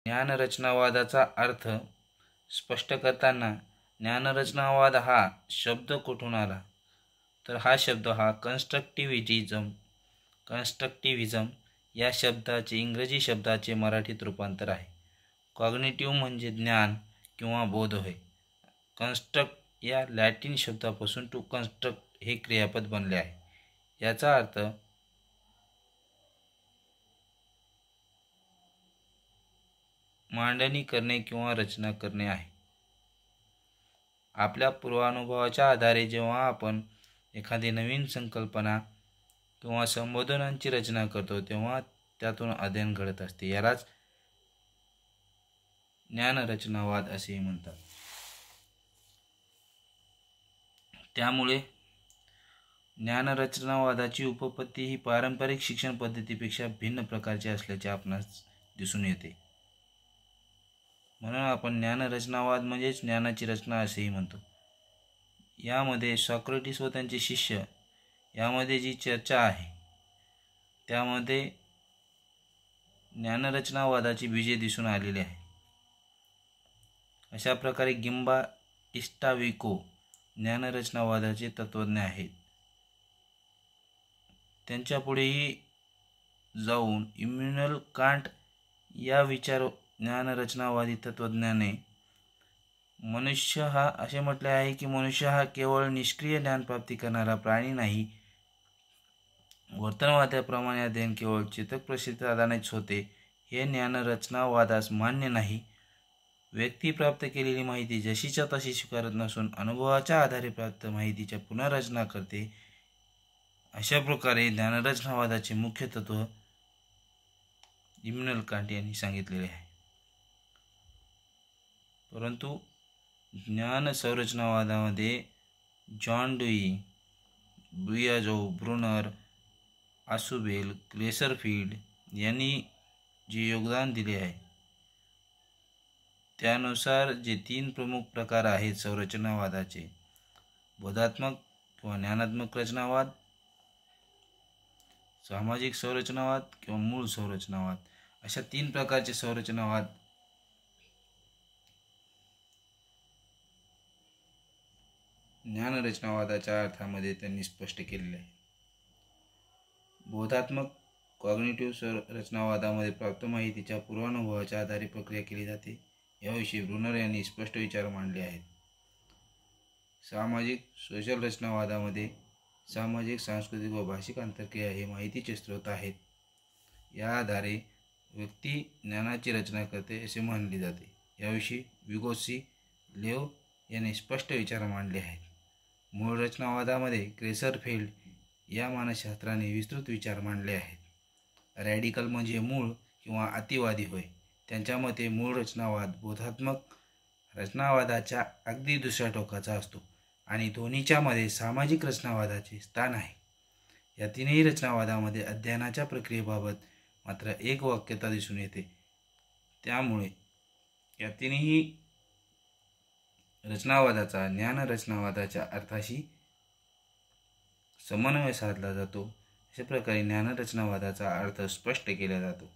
ज्ञानरचनावादाचा अर्थ स्पष्ट करताना ज्ञानरचनावाद हा शब्द कुठून आला, तर हा शब्द हा कन्स्ट्रक्टिव्हिजम या शब्दाचे इंग्रजी शब्दाचे मराठीत रूपांतर आहे. कॉग्निटिव्ह म्हणजे ज्ञान किंवा बोध होय. कन्स्ट्रक्ट या लॅटिन शब्दापासून टू कन्स्ट्रक्ट हे क्रियापद बनले आहे. याचा अर्थ मांडणी करणे किंवा रचना करणे आहे. आपल्या पूर्वानुभवाच्या आधारे जेव्हा आपण एखादी नवीन संकल्पना किंवा संबोधनांची रचना करतो तेव्हा त्यातून अध्ययन घडत असते. यालाच ज्ञानरचनावाद असे म्हणतात. त्यामुळे ज्ञानरचनावादाची उपपत्ती ही पारंपरिक शिक्षण पद्धतीपेक्षा भिन्न प्रकारची असल्याचे आपणास दिसून येते. म्हणून आपण ज्ञानरचनावाद म्हणजेच ज्ञानाची रचना असेही म्हणतो. यामध्ये सॉक्रेटिस व त्यांचे शिष्य यामध्ये जी चर्चा आहे त्यामध्ये ज्ञानरचनावादाची बीजे दिसून आलेली आहे. अशा प्रकारे गिम्बाटिस्टा विको ज्ञानरचनावादाचे तत्त्वज्ञ आहेत. त्यांच्या पुढेही जाऊन इम्मॅन्युएल कांट या ज्ञानरचनावादी तत्त्वज्ञाने मनुष्य हा असे म्हटले आहे की मनुष्य हा केवळ निष्क्रिय ज्ञानप्राप्ती करणारा प्राणी नाही. वर्तनवादाप्रमाणे अध्ययन केवळ चेतक प्रसिद्धादानेच होते हे ज्ञानरचनावादास मान्य नाही. व्यक्ती प्राप्त केलेली माहिती जशीच्या तशी स्वीकारत नसून अनुभवाच्या आधारे प्राप्त माहितीच्या पुनर्रचना करते. अशा प्रकारे ज्ञानरचनावादाचे मुख्य तत्व इम्मॅन्युएल कांट यांनी सांगितलेले आहे. परंतु ज्ञान संरचनावादामध्ये जॉन ड्यूई, ब्रुयाजो, ब्रुनर, आसुबेल, क्लेसरफील्ड यांनी जे योगदान दिले आहे त्यानुसार जे 3 प्रमुख प्रकार आहेत संरचनावादाचे, बोधात्मक किंवा ज्ञानात्मक रचनावाद, सामाजिक संरचनावाद किंवा मूळ संरचनावाद, अशा 3 प्रकारचे संरचनावाद ज्ञानरचनावादाच्या अर्थामध्ये त्यांनी स्पष्ट केलेले आहे. बोधात्मक कॉग्निटिव्ह रचनावादामध्ये प्राप्त माहितीच्या पूर्वानुभवाच्या आधारे प्रक्रिया केली जाते. याविषयी ब्रुनर यांनी स्पष्ट विचार मांडले आहेत. सामाजिक सोशल रचनावादामध्ये सामाजिक, सांस्कृतिक व भाषिक आंतरक्रिया हे माहितीचे स्रोत आहेत. या आधारे व्यक्ती ज्ञानाची रचना करते असे मानले जाते. याविषयी विगोत्सी, लेव यांनी स्पष्ट विचार मांडले आहेत. मूळ रचनावादामध्ये क्लेसरफील्ड या मानसशास्त्राने विस्तृत विचार मांडले आहेत. रॅडिकल म्हणजे मूळ किंवा अतिवादी होय. त्यांच्या मते मूळ रचनावाद बोधात्मक रचनावादाच्या अगदी दुसऱ्या टोकाचा असतो आणि दोन्हीच्या मध्ये सामाजिक रचनावादाचे स्थान आहे. या तीनही रचनावादामध्ये अध्ययनाच्या प्रक्रियेबाबत मात्र एक वाक्यता दिसून येते. त्यामुळे या तीनही रचनावादाचा ज्ञानरचनावादाच्या अर्थाशी समन्वय साधला जातो. अशा प्रकारे ज्ञानरचनावादाचा अर्थ स्पष्ट केला जातो.